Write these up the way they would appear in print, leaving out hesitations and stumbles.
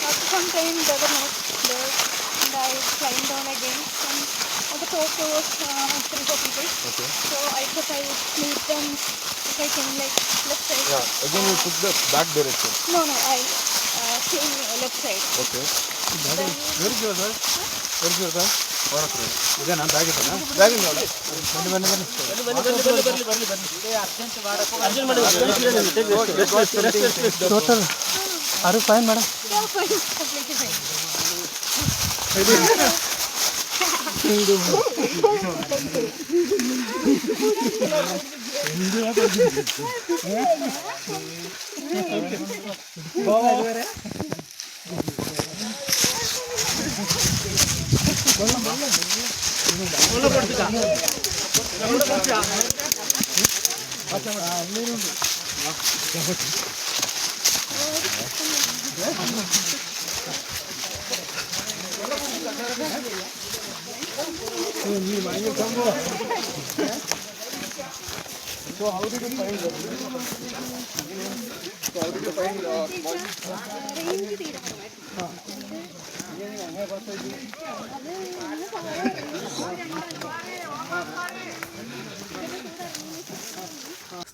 After some time there were not there, and I climbed down again, and on the top there was 3-4 people. Okay. So I thought I would meet them if I came like left side. Yeah. Again you took the back direction. No, I came left side. Okay. Then Where is your sir? Where is your sir? ಇದೇ ನಾನು bag ಇದ್ದಾನೆ bag ಇಲ್ಲ total ಆರು fine madam yeah, fine, completely fine. So how did you find that? So how did you find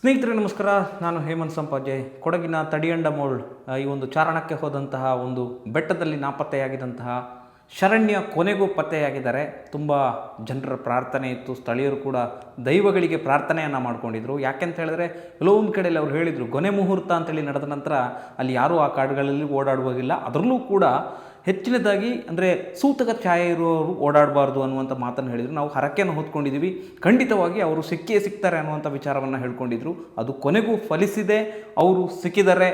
ಸ್ನೇಹಿತರೆ ನಮಸ್ಕಾರ, ನಾನು ಹೇಮಂತ್ ಸಂಪಾಜೆ. ಕೊಡಗಿನ ತಡಿಯಂಡಮೋಳ್ ಈ ಒಂದು ಚಾರಣಕ್ಕೆ ಹೋದಂತಹ ಒಂದು ಬೆಟ್ಟದಲ್ಲಿ ನಾಪತ್ತೆಯಾಗಿದ್ದಂತಹ ಶರಣ್ಯ ಕೊನೆಗೂ ಪತ್ತೆಯಾಗಿದ್ದಾರೆ. ತುಂಬ ಜನರ ಪ್ರಾರ್ಥನೆ ಇತ್ತು, ಸ್ಥಳೀಯರು ಕೂಡ ದೈವಗಳಿಗೆ ಪ್ರಾರ್ಥನೆಯನ್ನು ಮಾಡ್ಕೊಂಡಿದ್ರು. ಯಾಕೆಂತ ಹೇಳಿದ್ರೆ ಎಲ್ಲೋ ಒಂದು ಕಡೆಯಲ್ಲಿ ಅವ್ರು ಹೇಳಿದರು, ಕೊನೆ ಮುಹೂರ್ತ ಅಂತೇಳಿ ನಡೆದ ನಂತರ ಅಲ್ಲಿ ಯಾರೂ ಆ ಕಾಡುಗಳಲ್ಲಿ ಓಡಾಡುವಾಗಿಲ್ಲ, ಅದರಲ್ಲೂ ಕೂಡ ಹೆಚ್ಚಿನದಾಗಿ ಅಂದರೆ ಸೂತಕ ಛಾಯೆ ಇರುವವರು ಓಡಾಡಬಾರ್ದು ಅನ್ನುವಂಥ ಮಾತನ್ನು ಹೇಳಿದರು. ನಾವು ಹರಕೆಯನ್ನು ಹೊತ್ಕೊಂಡಿದ್ದೀವಿ, ಖಂಡಿತವಾಗಿ ಅವರು ಸಿಗ್ತಾರೆ ಅನ್ನುವಂಥ ವಿಚಾರವನ್ನು ಹೇಳ್ಕೊಂಡಿದ್ರು. ಅದು ಕೊನೆಗೂ ಫಲಿಸಿದೆ. ಅವರು ಸಿಕ್ಕಿದ್ದಾರೆ,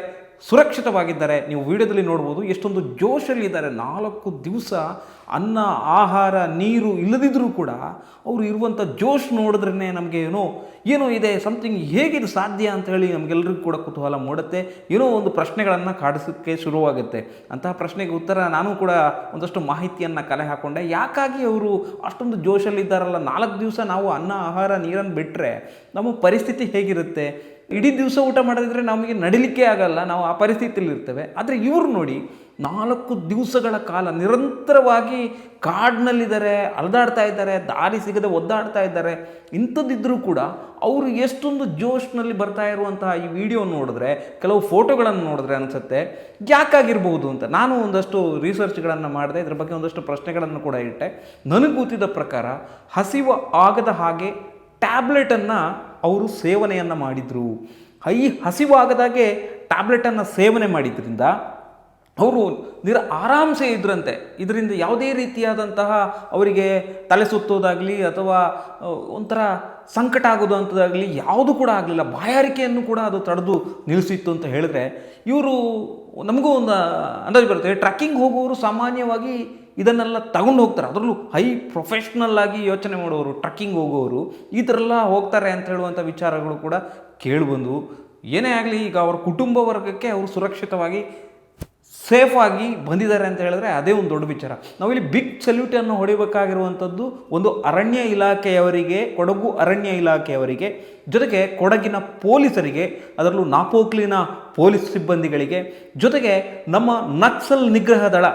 ಸುರಕ್ಷಿತವಾಗಿದ್ದಾರೆ. ನೀವು ವಿಡಿಯೋದಲ್ಲಿ ನೋಡ್ಬೋದು ಎಷ್ಟೊಂದು ಜೋಶಲ್ಲಿದ್ದಾರೆ. 4 ದಿವಸ ಅನ್ನ ಆಹಾರ ನೀರು ಇಲ್ಲದಿದ್ದರೂ ಕೂಡ ಅವರು ಇರುವಂಥ ಜೋಶ್ ನೋಡಿದ್ರೇ ನಮಗೆ ಏನೋ ಇದೆ, ಸಮಥಿಂಗ್ ಹೇಗಿದು ಸಾಧ್ಯ ಅಂತ ಹೇಳಿ ನಮಗೆಲ್ಲರಿಗೂ ಕೂಡ ಕುತೂಹಲ ಮೂಡುತ್ತೆ. ಏನೋ ಒಂದು ಪ್ರಶ್ನೆಗಳನ್ನು ಕಾಡಿಸೋಕ್ಕೆ ಶುರುವಾಗುತ್ತೆ. ಅಂತಹ ಪ್ರಶ್ನೆಗೆ ಉತ್ತರ ನಾನು ಕೂಡ ಒಂದಷ್ಟು ಮಾಹಿತಿಯನ್ನು ಕಲೆ ಹಾಕ್ಕೊಂಡೆ. ಯಾಕಾಗಿ ಅವರು ಅಷ್ಟೊಂದು ಜೋಶಲ್ಲಿದ್ದಾರಲ್ಲ, 4 ದಿವಸ ನಾವು ಅನ್ನ ಆಹಾರ ನೀರನ್ನು ಬಿಟ್ಟರೆ ನಮ್ಮ ಪರಿಸ್ಥಿತಿ ಹೇಗಿರುತ್ತೆ? ಇಡೀ ದಿವಸ ಊಟ ಮಾಡದಿದ್ರೆ ನಮಗೆ ನಡಿಲಿಕ್ಕೆ ಆಗಲ್ಲ, ನಾವು ಆ ಪರಿಸ್ಥಿತಿಯಲ್ಲಿ ಇರ್ತೇವೆ. ಆದರೆ ಇವರು ನೋಡಿ 4 ದಿವಸಗಳ ಕಾಲ ನಿರಂತರವಾಗಿ ಕಾಡಿನಲ್ಲಿದ್ದಾರೆ, ಅಲೆದಾಡ್ತಾ ಇದ್ದಾರೆ, ದಾರಿ ಸಿಗದೆ ಒದ್ದಾಡ್ತಾ ಇದ್ದಾರೆ. ಇಂಥದ್ದಿದ್ದರೂ ಕೂಡ ಅವರು ಎಷ್ಟೊಂದು ಜೋಶ್ನಲ್ಲಿ ಬರ್ತಾ ಇರುವಂತಹ ಈ ವಿಡಿಯೋ ನೋಡಿದ್ರೆ, ಕೆಲವು ಫೋಟೋಗಳನ್ನು ನೋಡಿದ್ರೆ ಅನಿಸುತ್ತೆ ಯಾಕಾಗಿರ್ಬೋದು ಅಂತ. ನಾನು ಒಂದಷ್ಟು ರಿಸರ್ಚ್ಗಳನ್ನು ಮಾಡಿದೆ, ಇದ್ರ ಬಗ್ಗೆ ಒಂದಷ್ಟು ಪ್ರಶ್ನೆಗಳನ್ನು ಕೂಡ ಇಟ್ಟೆ. ನನಗೆ ಗೊತ್ತಿದ್ದ ಪ್ರಕಾರ ಹಸಿವು ಆಗದ ಹಾಗೆ ಟ್ಯಾಬ್ಲೆಟನ್ನು ಅವರು ಸೇವನೆಯನ್ನು ಮಾಡಿದರು. ಈ ಹಸಿವಾಗದಾಗೆ ಟ್ಯಾಬ್ಲೆಟನ್ನು ಸೇವನೆ ಮಾಡಿದ್ರಿಂದ ಅವರು ಆರಾಮ್ಸೆ ಇದ್ರಂತೆ. ಇದರಿಂದ ಯಾವುದೇ ರೀತಿಯಾದಂತಹ ಅವರಿಗೆ ತಲೆ ಸುತ್ತೋದಾಗಲಿ ಅಥವಾ ಒಂಥರ ಸಂಕಟ ಆಗೋದು ಅಂಥದ್ದಾಗಲಿ ಯಾವುದು ಕೂಡ ಆಗಲಿಲ್ಲ. ಬಾಯಾರಿಕೆಯನ್ನು ಕೂಡ ಅದು ತಡೆದು ನಿಲ್ಲಿಸಿತ್ತು ಅಂತ ಹೇಳಿದ್ರೆ ಇವರು ನಮಗೂ ಒಂದು ಅಂದಾಜು ಬರುತ್ತೆ. ಟ್ರಕ್ಕಿಂಗ್ ಹೋಗುವವರು ಸಾಮಾನ್ಯವಾಗಿ ಇದನ್ನೆಲ್ಲ ತಗೊಂಡು ಹೋಗ್ತಾರೆ, ಅದರಲ್ಲೂ ಹೈ ಪ್ರೊಫೆಷ್ನಲ್ ಆಗಿ ಯೋಚನೆ ಮಾಡುವವರು, ಟ್ರಕ್ಕಿಂಗ್ ಹೋಗೋರು ಈ ಥರ ಎಲ್ಲ ಹೋಗ್ತಾರೆ ಅಂತ ಹೇಳುವಂಥ ವಿಚಾರಗಳು ಕೂಡ ಕೇಳಿಬಂದು. ಏನೇ ಆಗಲಿ, ಈಗ ಅವರ ಕುಟುಂಬ ವರ್ಗಕ್ಕೆ ಅವರು ಸುರಕ್ಷಿತವಾಗಿ ಸೇಫಾಗಿ ಬಂದಿದ್ದಾರೆ ಅಂತ ಹೇಳಿದ್ರೆ ಅದೇ ಒಂದು ದೊಡ್ಡ ವಿಚಾರ. ನಾವಿಲ್ಲಿ ಬಿಗ್ ಸಲ್ಯೂಟನ್ನು ಹೊಡಿಬೇಕಾಗಿರುವಂಥದ್ದು ಒಂದು ಅರಣ್ಯ ಇಲಾಖೆಯವರಿಗೆ, ಕೊಡಗು ಅರಣ್ಯ ಇಲಾಖೆಯವರಿಗೆ, ಜೊತೆಗೆ ಕೊಡಗಿನ ಪೊಲೀಸರಿಗೆ, ಅದರಲ್ಲೂ ನಾಪೋಕ್ಲಿನ ಪೊಲೀಸ್ ಸಿಬ್ಬಂದಿಗಳಿಗೆ, ಜೊತೆಗೆ ನಮ್ಮ ನಕ್ಸಲ್ ನಿಗ್ರಹ ದಳ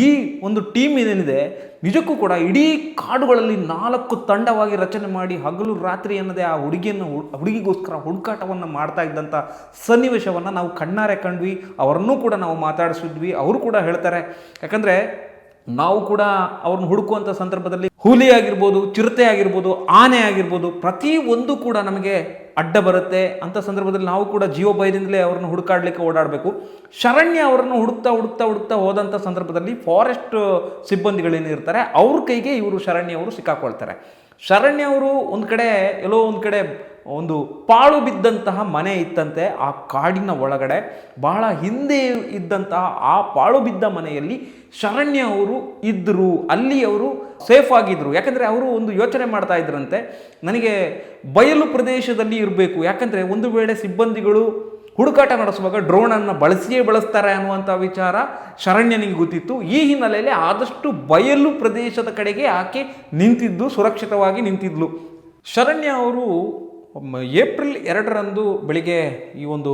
ಈ ಒಂದು ಟೀಮ್ ಏನೇನಿದೆ ನಿಜಕ್ಕೂ ಕೂಡ ಇಡೀ ಕಾಡುಗಳಲ್ಲಿ 4 ತಂಡವಾಗಿ ರಚನೆ ಮಾಡಿ ಹಗಲು ರಾತ್ರಿ ಅನ್ನದೇ ಆ ಹುಡುಗಿಗೋಸ್ಕರ ಹುಡುಕಾಟವನ್ನು ಮಾಡ್ತಾ ಇದ್ದಂಥ ಸನ್ನಿವೇಶವನ್ನು ನಾವು ಕಣ್ಣಾರೆ ಕಂಡ್ವಿ. ಅವರನ್ನೂ ಕೂಡ ನಾವು ಮಾತಾಡಿಸಿದ್ವಿ. ಅವರು ಕೂಡ ಹೇಳ್ತಾರೆ, ಯಾಕಂದರೆ ನಾವು ಕೂಡ ಅವ್ರನ್ನ ಹುಡುಕುವಂಥ ಸಂದರ್ಭದಲ್ಲಿ ಹುಲಿ ಆಗಿರ್ಬೋದು, ಚಿರತೆ ಆಗಿರ್ಬೋದು, ಆನೆ ಆಗಿರ್ಬೋದು, ಪ್ರತಿಯೊಂದು ಕೂಡ ನಮಗೆ ಅಡ್ಡ ಬರುತ್ತೆ. ಅಂಥ ಸಂದರ್ಭದಲ್ಲಿ ನಾವು ಕೂಡ ಜೀವಭಯದಿಂದಲೇ ಅವ್ರನ್ನ ಹುಡುಕಾಡಲಿಕ್ಕೆ ಓಡಾಡಬೇಕು. ಶರಣ್ಯ ಅವರನ್ನು ಹುಡುಕ್ತಾ ಹೋದಂಥ ಸಂದರ್ಭದಲ್ಲಿ ಫಾರೆಸ್ಟ್ ಸಿಬ್ಬಂದಿಗಳೇನಿರ್ತಾರೆ ಅವ್ರ ಕೈಗೆ ಇವರು ಶರಣ್ಯ ಅವರು ಸಿಕ್ಕಾಕೊಳ್ತಾರೆ. ಶರಣ್ಯ ಅವರು ಒಂದು ಕಡೆ ಎಲ್ಲೋ ಒಂದು ಕಡೆ ಒಂದು ಪಾಳು ಬಿದ್ದಂತಹ ಮನೆ ಇತ್ತಂತೆ ಆ ಕಾಡಿನ ಒಳಗಡೆ. ಬಹಳ ಹಿಂದೆ ಇದ್ದಂತಹ ಆ ಪಾಳು ಬಿದ್ದ ಮನೆಯಲ್ಲಿ ಶರಣ್ಯ ಅವರು ಇದ್ದರು. ಅಲ್ಲಿ ಅವರು ಸೇಫ್ ಆಗಿದ್ರು. ಯಾಕಂದರೆ ಅವರು ಒಂದು ಯೋಚನೆ ಮಾಡ್ತಾ ಇದ್ರಂತೆ, ನನಗೆ ಬಯಲು ಪ್ರದೇಶದಲ್ಲಿ ಇರಬೇಕು. ಯಾಕಂದರೆ ಒಂದು ವೇಳೆ ಸಿಬ್ಬಂದಿಗಳು ಹುಡುಕಾಟ ನಡೆಸುವಾಗ ಡ್ರೋನನ್ನು ಬಳಸ್ತಾರೆ ಅನ್ನುವಂಥ ವಿಚಾರ ಶರಣ್ಯನಿಗೆ ಗೊತ್ತಿತ್ತು. ಈ ಹಿನ್ನೆಲೆಯಲ್ಲಿ ಆದಷ್ಟು ಬಯಲು ಪ್ರದೇಶದ ಕಡೆಗೆ ಆಕೆ ನಿಂತಿದ್ದು, ಸುರಕ್ಷಿತವಾಗಿ ನಿಂತಿದ್ಲು. ಶರಣ್ಯ ಅವರು ಏಪ್ರಿಲ್ 2ರಂದು ಬೆಳಿಗ್ಗೆ ಈ ಒಂದು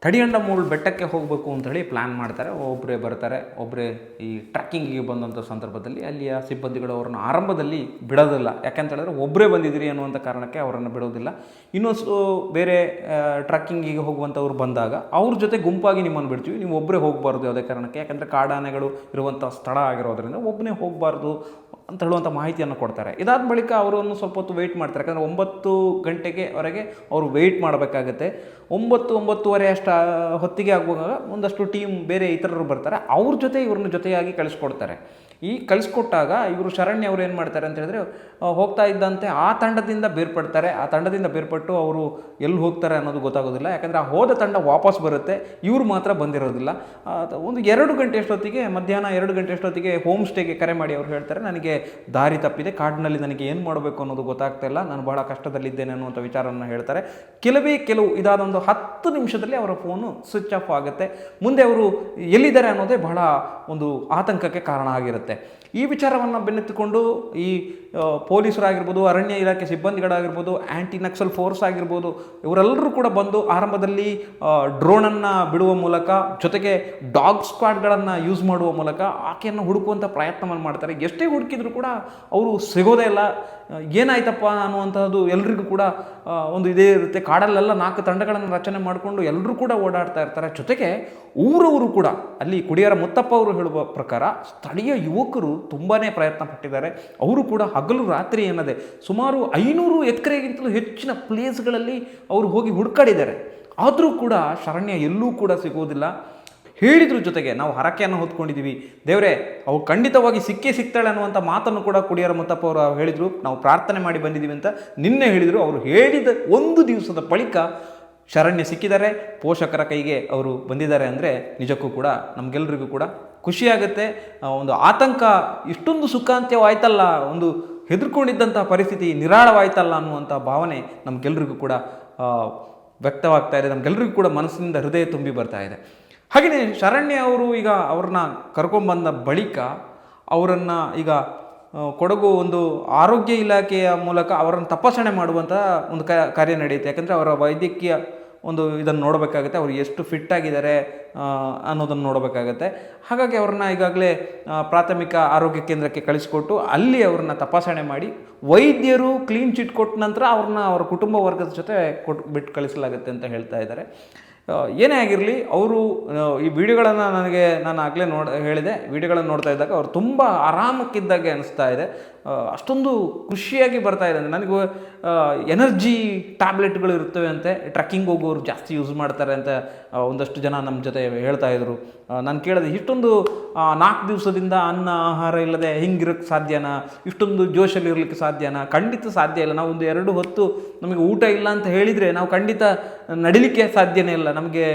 ತಡಿಯಂಡಮೋಳ್ ಬೆಟ್ಟಕ್ಕೆ ಹೋಗಬೇಕು ಅಂತ ಹೇಳಿ ಪ್ಲ್ಯಾನ್ ಮಾಡ್ತಾರೆ. ಒಬ್ಬರೇ ಬರ್ತಾರೆ. ಒಬ್ಬರೇ ಈ ಟ್ರಕ್ಕಿಂಗಿಗೆ ಬಂದಂಥ ಸಂದರ್ಭದಲ್ಲಿ ಅಲ್ಲಿಯ ಸಿಬ್ಬಂದಿಗಳು ಅವರನ್ನು ಆರಂಭದಲ್ಲಿ ಬಿಡೋದಿಲ್ಲ. ಯಾಕಂತ ಹೇಳಿದ್ರೆ ಒಬ್ಬರೇ ಬಂದಿದ್ದೀರಿ ಅನ್ನುವಂಥ ಕಾರಣಕ್ಕೆ ಅವರನ್ನು ಬಿಡೋದಿಲ್ಲ. ಇನ್ನೊಂದು ಬೇರೆ ಟ್ರಕ್ಕಿಂಗಿಗೆ ಹೋಗುವಂಥವ್ರು ಬಂದಾಗ ಅವ್ರ ಜೊತೆ ಗುಂಪಾಗಿ ನಿಮ್ಮನ್ನು ಬಿಡ್ತೀವಿ, ನೀವು ಒಬ್ಬರೇ ಹೋಗಬಾರ್ದು ಯಾವುದೇ ಕಾರಣಕ್ಕೆ. ಯಾಕಂದರೆ ಕಾಡಾನೆಗಳು ಇರುವಂಥ ಸ್ಥಳ ಆಗಿರೋದ್ರಿಂದ ಒಬ್ಬನೇ ಹೋಗಬಾರ್ದು ಅಂತ ಹೇಳುವಂಥ ಮಾಹಿತಿಯನ್ನು ಕೊಡ್ತಾರೆ. ಇದಾದ ಬಳಿಕ ಅವರನ್ನು ಸ್ವಲ್ಪ ಹೊತ್ತು ವೆಯ್ಟ್ ಮಾಡ್ತಾರೆ. ಯಾಕಂದರೆ 9 ಗಂಟೆಗೆವರೆಗೆ ಅವರು ವೆಯ್ಟ್ ಮಾಡಬೇಕಾಗತ್ತೆ. 9-9:30 ಅಷ್ಟು ಹೊತ್ತಿಗೆ ಆಗುವಾಗ ಒಂದಷ್ಟು ಟೀಮ್ ಬೇರೆ ಇತರರು ಬರ್ತಾರೆ. ಅವ್ರ ಜೊತೆ ಇವ್ರನ್ನ ಜೊತೆಯಾಗಿ ಕಳಿಸ್ಕೊಡ್ತಾರೆ. ಈ ಕಳಿಸ್ಕೊಟ್ಟಾಗ ಇವರು ಶರಣ್ಯ ಅವರು ಏನು ಮಾಡ್ತಾರೆ ಅಂತ ಹೇಳಿದ್ರೆ, ಹೋಗ್ತಾ ಇದ್ದಂತೆ ಆ ತಂಡದಿಂದ ಬೇರ್ಪಡ್ತಾರೆ. ಆ ತಂಡದಿಂದ ಬೇರ್ಪಟ್ಟು ಅವರು ಎಲ್ಲಿ ಹೋಗ್ತಾರೆ ಅನ್ನೋದು ಗೊತ್ತಾಗೋದಿಲ್ಲ. ಯಾಕಂದರೆ ಆ ಹೋದ ತಂಡ ವಾಪಸ್ ಬರುತ್ತೆ, ಇವರು ಮಾತ್ರ ಬಂದಿರೋದಿಲ್ಲ. ಒಂದು 2 ಗಂಟೆ ಅಷ್ಟೊತ್ತಿಗೆ, ಮಧ್ಯಾಹ್ನ 2 ಗಂಟೆ ಅಷ್ಟೊತ್ತಿಗೆ ಹೋಮ್ ಸ್ಟೇಗೆ ಕರೆ ಮಾಡಿ ಅವ್ರು ಹೇಳ್ತಾರೆ, ನನಗೆ ದಾರಿ ತಪ್ಪಿದೆ, ಕಾಡಿನಲ್ಲಿ ನನಗೆ ಏನು ಮಾಡಬೇಕು ಅನ್ನೋದು ಗೊತ್ತಾಗ್ತಾ ಇಲ್ಲ, ನಾನು ಬಹಳ ಕಷ್ಟದಲ್ಲಿದ್ದೇನೆ ಅನ್ನುವಂಥ ವಿಚಾರವನ್ನು ಹೇಳ್ತಾರೆ. ಕೆಲವು ಇದಾದ ಒಂದು 10 ನಿಮಿಷದಲ್ಲಿ ಅವರ ಫೋನು ಸ್ವಿಚ್ ಆಫ್ ಆಗುತ್ತೆ. ಮುಂದೆ ಅವರು ಎಲ್ಲಿದ್ದಾರೆ ಅನ್ನೋದೇ ಬಹಳ ಒಂದು ಆತಂಕಕ್ಕೆ ಕಾರಣ ಆಗಿರುತ್ತೆ. ಈ ವಿಚಾರವನ್ನು ಬೆನ್ನತ್ತಿಕೊಂಡು ಈ ಪೊಲೀಸರಾಗಿರ್ಬೋದು, ಅರಣ್ಯ ಇಲಾಖೆ ಸಿಬ್ಬಂದಿಗಳಾಗಿರ್ಬೋದು, ಆ್ಯಂಟಿ ನಕ್ಸಲ್ ಫೋರ್ಸ್ ಆಗಿರ್ಬೋದು, ಇವರೆಲ್ಲರೂ ಕೂಡ ಬಂದು ಆರಂಭದಲ್ಲಿ ಡ್ರೋನನ್ನು ಬಿಡುವ ಮೂಲಕ, ಜೊತೆಗೆ ಡಾಗ್ ಸ್ಕ್ವಾಡ್ಗಳನ್ನು ಯೂಸ್ ಮಾಡುವ ಮೂಲಕ ಆಕೆಯನ್ನು ಹುಡುಕುವಂಥ ಪ್ರಯತ್ನವನ್ನು ಮಾಡ್ತಾರೆ. ಎಷ್ಟೇ ಹುಡುಕಿದ್ರು ಕೂಡ ಅವರು ಸಿಗೋದೇ ಇಲ್ಲ. ಏನಾಯ್ತಪ್ಪ ಅನ್ನುವಂಥದ್ದು ಎಲ್ರಿಗೂ ಕೂಡ ಒಂದು ಇದೇ ಇರುತ್ತೆ. ಕಾಡಲ್ಲೆಲ್ಲ 4 ತಂಡಗಳನ್ನು ರಚನೆ ಮಾಡಿಕೊಂಡು ಎಲ್ಲರೂ ಕೂಡ ಓಡಾಡ್ತಾ ಇರ್ತಾರೆ. ಜೊತೆಗೆ ಊರವರು ಕೂಡ, ಅಲ್ಲಿ ಕುಡಿಯರ ಮುತ್ತಪ್ಪ ಅವರು ಹೇಳುವ ಪ್ರಕಾರ ಸ್ಥಳೀಯ ಯುವಕರು ತುಂಬಾ ಪ್ರಯತ್ನ ಪಟ್ಟಿದ್ದಾರೆ. ಅವರು ಕೂಡ ಹಗಲು ರಾತ್ರಿ ಎನ್ನದೆ ಸುಮಾರು 500 ಎಕರೆಗಿಂತಲೂ ಹೆಚ್ಚಿನ ಪ್ಲೇಸ್ಗಳಲ್ಲಿ ಅವರು ಹೋಗಿ ಹುಡುಕಾಡಿದ್ದಾರೆ. ಆದರೂ ಕೂಡ ಶರಣ್ಯ ಎಲ್ಲೂ ಕೂಡ ಸಿಗೋದಿಲ್ಲ. ಹೇಳಿದ್ರ ಜೊತೆಗೆ ನಾವು ಹರಕೆಯನ್ನು ಹೊತ್ಕೊಂಡಿದ್ದೀವಿ, ದೇವರೇ ಅವ್ರು ಖಂಡಿತವಾಗಿ ಸಿಗ್ತಾಳೆ ಅನ್ನುವಂಥ ಮಾತನ್ನು ಕೂಡ ಕುಡಿಯರ ಮುತ್ತಪ್ಪ ಅವರು ಹೇಳಿದರು. ನಾವು ಪ್ರಾರ್ಥನೆ ಮಾಡಿ ಬಂದಿದ್ದೀವಿ ಅಂತ ನಿನ್ನೆ ಹೇಳಿದರು. ಅವರು ಹೇಳಿದ 1 ದಿವಸದ ಬಳಿಕ ಶರಣ್ಯ ಸಿಕ್ಕಿದ್ದಾರೆ, ಪೋಷಕರ ಕೈಗೆ ಅವರು ಬಂದಿದ್ದಾರೆ. ಅಂದರೆ ನಿಜಕ್ಕೂ ಕೂಡ ನಮಗೆಲ್ಲರಿಗೂ ಕೂಡ ಖುಷಿಯಾಗುತ್ತೆ. ಒಂದು ಆತಂಕ ಇಷ್ಟೊಂದು ಸುಖಾಂತ್ಯವಾಯ್ತಲ್ಲ, ಒಂದು ಹೆದರ್ಕೊಂಡಿದ್ದಂಥ ಪರಿಸ್ಥಿತಿ ನಿರಾಳವಾಯ್ತಲ್ಲ ಅನ್ನುವಂಥ ಭಾವನೆ ನಮಗೆಲ್ಲರಿಗೂ ಕೂಡ ವ್ಯಕ್ತವಾಗ್ತಾ ಇದೆ. ನಮಗೆಲ್ಲರಿಗೂ ಕೂಡ ಮನಸ್ಸಿನಿಂದ ಹೃದಯ ತುಂಬಿ ಬರ್ತಾ ಇದೆ. ಹಾಗೆಯೇ ಶರಣ್ಯ ಅವರು ಈಗ ಅವ್ರನ್ನ ಕರ್ಕೊಂಡ್ಬಂದ ಬಳಿಕ ಅವರನ್ನು ಈಗ ಕೊಡಗು ಒಂದು ಆರೋಗ್ಯ ಇಲಾಖೆಯ ಮೂಲಕ ಅವರನ್ನು ತಪಾಸಣೆ ಮಾಡುವಂಥ ಒಂದು ಕಾರ್ಯ ನಡೆಯುತ್ತೆ. ಯಾಕಂದರೆ ಅವರ ವೈದ್ಯಕೀಯ ಒಂದು ಇದನ್ನು ನೋಡಬೇಕಾಗುತ್ತೆ, ಅವರು ಎಷ್ಟು ಫಿಟ್ ಆಗಿದ್ದಾರೆ ಅನ್ನೋದನ್ನು ನೋಡಬೇಕಾಗತ್ತೆ. ಹಾಗಾಗಿ ಅವ್ರನ್ನ ಈಗಾಗಲೇ ಪ್ರಾಥಮಿಕ ಆರೋಗ್ಯ ಕೇಂದ್ರಕ್ಕೆ ಕಳಿಸಿಕೊಟ್ಟು ಅಲ್ಲಿ ಅವ್ರನ್ನ ತಪಾಸಣೆ ಮಾಡಿ ವೈದ್ಯರು ಕ್ಲೀನ್ ಚಿಟ್ ಕೊಟ್ಟ ನಂತರ ಅವ್ರನ್ನ ಅವರ ಕುಟುಂಬ ವರ್ಗದ ಜೊತೆ ಬಿಟ್ಟು ಕಳಿಸಲಾಗುತ್ತೆ ಅಂತ ಹೇಳ್ತಾ ಇದ್ದಾರೆ. ಏನೇ ಆಗಿರಲಿ, ಅವರು ಈ ವಿಡಿಯೋಗಳನ್ನು ನಾನು ಆಗಲೇ ಹೇಳಿದೆ, ವಿಡಿಯೋಗಳನ್ನು ನೋಡ್ತಾ ಇದ್ದಾಗ ಅವರು ತುಂಬ ಆರಾಮಕ್ಕಿದ್ದಾಗೆ ಅನಿಸ್ತಾ ಇದೆ. ಅಷ್ಟೊಂದು ಖುಷಿಯಾಗಿ ಬರ್ತಾ ಇದೆ. ನನಗೂ ಎನರ್ಜಿ ಟ್ಯಾಬ್ಲೆಟ್ಗಳು ಇರ್ತವೆ ಅಂತೆ, ಟ್ರಕ್ಕಿಂಗ್ ಹೋಗೋರು ಜಾಸ್ತಿ ಯೂಸ್ ಮಾಡ್ತಾರೆ ಅಂತ ಒಂದಷ್ಟು ಜನ ನಮ್ಮ ಜೊತೆ ಹೇಳ್ತಾ ಇದ್ರು. ನಾನು ಕೇಳಿದೆ, ಇಷ್ಟೊಂದು 4 ದಿವಸದಿಂದ ಅನ್ನ ಆಹಾರ ಇಲ್ಲದೆ ಹಿಂಗಿರೋಕ್ಕೆ ಸಾಧ್ಯನಾ? ಇಷ್ಟೊಂದು ಜೋಶಲ್ಲಿ ಇರಲಿಕ್ಕೆ ಸಾಧ್ಯನಾ? ಖಂಡಿತ ಸಾಧ್ಯ ಇಲ್ಲ. ನಾವು ಒಂದು 2 ಹೊತ್ತು ನಮಗೆ ಊಟ ಇಲ್ಲ ಅಂತ ಹೇಳಿದರೆ ನಾವು ಖಂಡಿತ ನಡಿಲಿಕ್ಕೆ ಸಾಧ್ಯನೇ ಇಲ್ಲ. ನಮಗೆ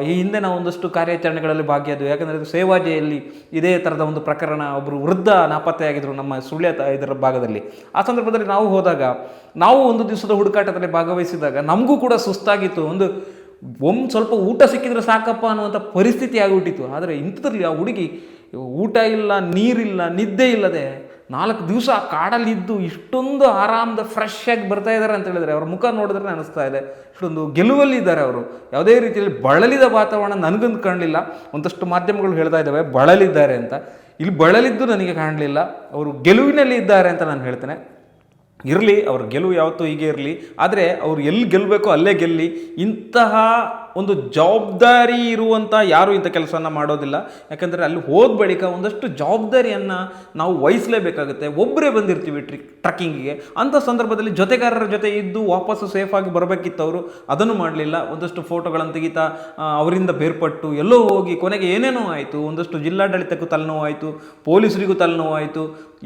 ಈ ಹಿಂದೆ ನಾವು ಒಂದಷ್ಟು ಕಾರ್ಯಾಚರಣೆಗಳಲ್ಲಿ ಭಾಗಿಯಾದವು. ಯಾಕಂದರೆ ಅದು ಸೇವಾಜೆಯಲ್ಲಿ ಇದೇ ಥರದ ಒಂದು ಪ್ರಕರಣ, ಒಬ್ಬರು ವೃದ್ಧ ನಾಪತ್ತೆಯಾಗಿದ್ದರು ನಮ್ಮ ಸುಳ್ಯ ಇದರ ಭಾಗದಲ್ಲಿ. ಆ ಸಂದರ್ಭದಲ್ಲಿ ನಾವು ಹೋದಾಗ, ನಾವು 1 ದಿವಸದ ಹುಡುಕಾಟದಲ್ಲಿ ಭಾಗವಹಿಸಿದಾಗ ನಮಗೂ ಕೂಡ ಸುಸ್ತಾಗಿತ್ತು. ಸ್ವಲ್ಪ ಊಟ ಸಿಕ್ಕಿದ್ರೆ ಸಾಕಪ್ಪ ಅನ್ನುವಂಥ ಪರಿಸ್ಥಿತಿ ಆಗಿಬಿಟ್ಟಿತ್ತು. ಆದರೆ ಇಂಥದ್ರಲ್ಲಿ ಆ ಹುಡುಗಿ ಊಟ ಇಲ್ಲ, ನೀರಿಲ್ಲ, ನಿದ್ದೆ ಇಲ್ಲದೆ 4 ದಿವಸ ಕಾಡಲ್ಲಿದ್ದು ಇಷ್ಟೊಂದು ಆರಾಮದ ಫ್ರೆಶ್ ಆಗಿ ಬರ್ತಾ ಇದ್ದಾರೆ ಅಂತ ಹೇಳಿದ್ರೆ ಅವ್ರ ಮುಖ ನೋಡಿದ್ರೆ ಅನಿಸ್ತಾ ಇದೆ ಇಷ್ಟೊಂದು ಗೆಲುವಲ್ಲಿದ್ದಾರೆ ಅವರು. ಯಾವುದೇ ರೀತಿಯಲ್ಲಿ ಬಳಲಿದ ವಾತಾವರಣ ನನಗಂದು ಕಾಣಲಿಲ್ಲ. ಒಂದಷ್ಟು ಮಾಧ್ಯಮಗಳು ಹೇಳ್ತಾ ಇದ್ದಾವೆ ಬಳಲಿದ್ದಾರೆ ಅಂತ. ಇಲ್ಲಿ ಬಳಲಿದ್ದು ನನಗೆ ಕಾಣಲಿಲ್ಲ. ಅವರು ಗೆಲುವಿನಲ್ಲಿ ಇದ್ದಾರೆ ಅಂತ ನಾನು ಹೇಳ್ತೇನೆ. ಇರಲಿ, ಅವ್ರ ಗೆಲುವು ಯಾವತ್ತೂ ಹೀಗೆ ಇರಲಿ. ಆದರೆ ಅವರು ಎಲ್ಲಿ ಗೆಲ್ಲಬೇಕೋ ಅಲ್ಲೇ ಗೆಲ್ಲಿ. ಇಂತಹ ಒಂದು ಜವಾಬ್ದಾರಿ ಇರುವಂಥ ಯಾರೂ ಇಂಥ ಕೆಲಸವನ್ನು ಮಾಡೋದಿಲ್ಲ. ಯಾಕಂದರೆ ಅಲ್ಲಿ ಹೋದ ಬಳಿಕ ಒಂದಷ್ಟು ಜವಾಬ್ದಾರಿಯನ್ನು ನಾವು ವಹಿಸಲೇಬೇಕಾಗುತ್ತೆ. ಒಬ್ಬರೇ ಬಂದಿರ್ತೀವಿ ಟ್ರಕ್ಕಿಂಗಿಗೆ, ಅಂಥ ಸಂದರ್ಭದಲ್ಲಿ ಜೊತೆಗಾರರ ಜೊತೆ ಇದ್ದು ವಾಪಸ್ಸು ಸೇಫಾಗಿ ಬರಬೇಕಿತ್ತು. ಅವರು ಅದನ್ನು ಮಾಡಲಿಲ್ಲ. ಒಂದಷ್ಟು ಫೋಟೋಗಳನ್ನು ತೆಗಿತಾ ಅವರಿಂದ ಬೇರ್ಪಟ್ಟು ಎಲ್ಲೋ ಹೋಗಿ ಕೊನೆಗೆ ಏನೇನೋ ಆಯಿತು. ಒಂದಷ್ಟು ಜಿಲ್ಲಾಡಳಿತಕ್ಕೂ ತಲೆನೋವು ಆಯಿತು, ಪೊಲೀಸರಿಗೂ ತಲೆನೋವು ಆಯಿತು,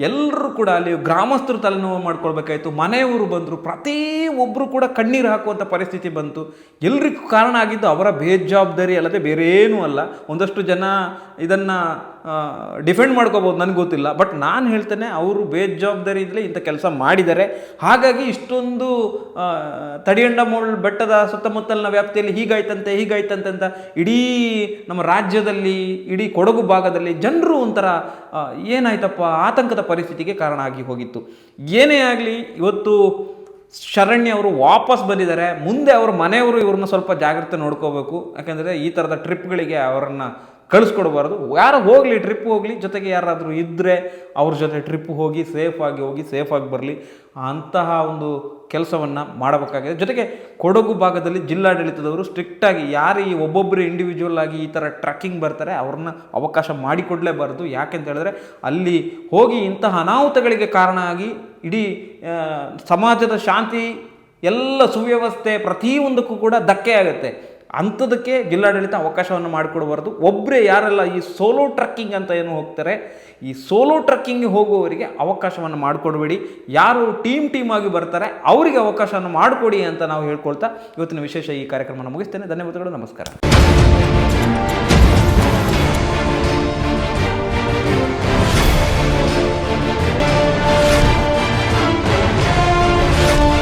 ಎಲ್ಲರೂ ಕೂಡ ಅಲ್ಲಿ ಗ್ರಾಮಸ್ಥರು ತಲೆನೋವು ಮಾಡ್ಕೊಳ್ಬೇಕಾಯಿತು. ಮನೆಯವರು ಬಂದರು, ಪ್ರತಿಯೊಬ್ಬರು ಕೂಡ ಕಣ್ಣೀರು ಹಾಕುವಂಥ ಪರಿಸ್ಥಿತಿ ಬಂತು. ಎಲ್ರಿಗೂ ಕಾರಣ ಆಗಿದ್ದು ಅವರ ಬೇಜವಾಬ್ದಾರಿ ಅಲ್ಲದೆ ಬೇರೆ ಏನೂ ಅಲ್ಲ. ಒಂದಷ್ಟು ಜನ ಇದನ್ನು ಡಿಫೆಂಡ್ ಮಾಡ್ಕೋಬೋದು, ನನಗೆ ಗೊತ್ತಿಲ್ಲ. ಬಟ್ ನಾನು ಹೇಳ್ತೇನೆ, ಅವರು ಬೇಜವಾಬ್ದಾರಿಯಿಂದಲೇ ಇಂಥ ಕೆಲಸ ಮಾಡಿದ್ದಾರೆ. ಹಾಗಾಗಿ ಇಷ್ಟೊಂದು ತಡಿಯಂಡಮೋಳ್ ಬೆಟ್ಟದ ಸುತ್ತಮುತ್ತಲಿನ ವ್ಯಾಪ್ತಿಯಲ್ಲಿ ಹೀಗಾಯ್ತಂತೆ ಅಂತ ಇಡೀ ನಮ್ಮ ರಾಜ್ಯದಲ್ಲಿ, ಇಡೀ ಕೊಡಗು ಭಾಗದಲ್ಲಿ ಜನರು ಒಂಥರ ಏನಾಯ್ತಪ್ಪ ಆತಂಕದ ಪರಿಸ್ಥಿತಿಗೆ ಕಾರಣ ಆಗಿ ಹೋಗಿತ್ತು. ಏನೇ ಆಗಲಿ, ಇವತ್ತು ಶರಣ್ಯ ಅವರು ವಾಪಸ್ ಬಂದಿದ್ದಾರೆ. ಮುಂದೆ ಅವ್ರ ಮನೆಯವರು ಇವ್ರನ್ನ ಸ್ವಲ್ಪ ಜಾಗ್ರತೆ ನೋಡ್ಕೋಬೇಕು. ಯಾಕೆಂದರೆ ಈ ಥರದ ಟ್ರಿಪ್ಗಳಿಗೆ ಅವರನ್ನು ಕಳಿಸ್ಕೊಡ್ಬಾರ್ದು. ಯಾರು ಹೋಗಲಿ, ಟ್ರಿಪ್ ಹೋಗಲಿ, ಜೊತೆಗೆ ಯಾರಾದರೂ ಇದ್ದರೆ ಅವ್ರ ಜೊತೆ ಟ್ರಿಪ್ ಹೋಗಿ ಸೇಫಾಗಿ ಬರಲಿ. ಅಂತಹ ಒಂದು ಕೆಲಸವನ್ನು ಮಾಡಬೇಕಾಗಿದೆ. ಜೊತೆಗೆ ಕೊಡಗು ಭಾಗದಲ್ಲಿ ಜಿಲ್ಲಾಡಳಿತದವರು ಸ್ಟ್ರಿಕ್ಟಾಗಿ ಯಾರು ಈ ಒಬ್ಬೊಬ್ಬರು ಇಂಡಿವಿಜುವಲ್ ಆಗಿ ಈ ಥರ ಟ್ರಕ್ಕಿಂಗ್ ಬರ್ತಾರೆ ಅವ್ರನ್ನ ಅವಕಾಶ ಮಾಡಿಕೊಡಲೇಬಾರ್ದು. ಯಾಕೆಂತ ಹೇಳಿದ್ರೆ ಅಲ್ಲಿ ಹೋಗಿ ಇಂತಹ ಅನಾಹುತಗಳಿಗೆ ಕಾರಣ ಆಗಿ ಇಡೀ ಸಮಾಜದ ಶಾಂತಿ, ಎಲ್ಲ ಸುವ್ಯವಸ್ಥೆ, ಪ್ರತಿಯೊಂದಕ್ಕೂ ಕೂಡ ಧಕ್ಕೆ ಆಗುತ್ತೆ. ಅಂಥದಕ್ಕೆ ಜಿಲ್ಲಾಡಳಿತ ಅವಕಾಶವನ್ನು ಮಾಡಿಕೊಡಬಾರ್ದು. ಒಬ್ಬರೇ ಯಾರೆಲ್ಲ ಈ ಸೋಲೋ ಟ್ರಕ್ಕಿಂಗ್ ಅಂತ ಏನು ಹೋಗ್ತಾರೆ, ಈ ಸೋಲೋ ಟ್ರಕ್ಕಿಂಗ್ಗೆ ಹೋಗುವವರಿಗೆ ಅವಕಾಶವನ್ನು ಮಾಡಿಕೊಡ್ಬೇಡಿ. ಯಾರು ಟೀಮ್ ಆಗಿ ಬರ್ತಾರೆ ಅವರಿಗೆ ಅವಕಾಶವನ್ನು ಮಾಡಿಕೊಡಿ ಅಂತ ನಾವು ಹೇಳ್ಕೊಳ್ತಾ ಇವತ್ತಿನ ವಿಶೇಷ ಈ ಕಾರ್ಯಕ್ರಮವನ್ನು ಮುಗಿಸ್ತೇನೆ. ಧನ್ಯವಾದಗಳು, ನಮಸ್ಕಾರ.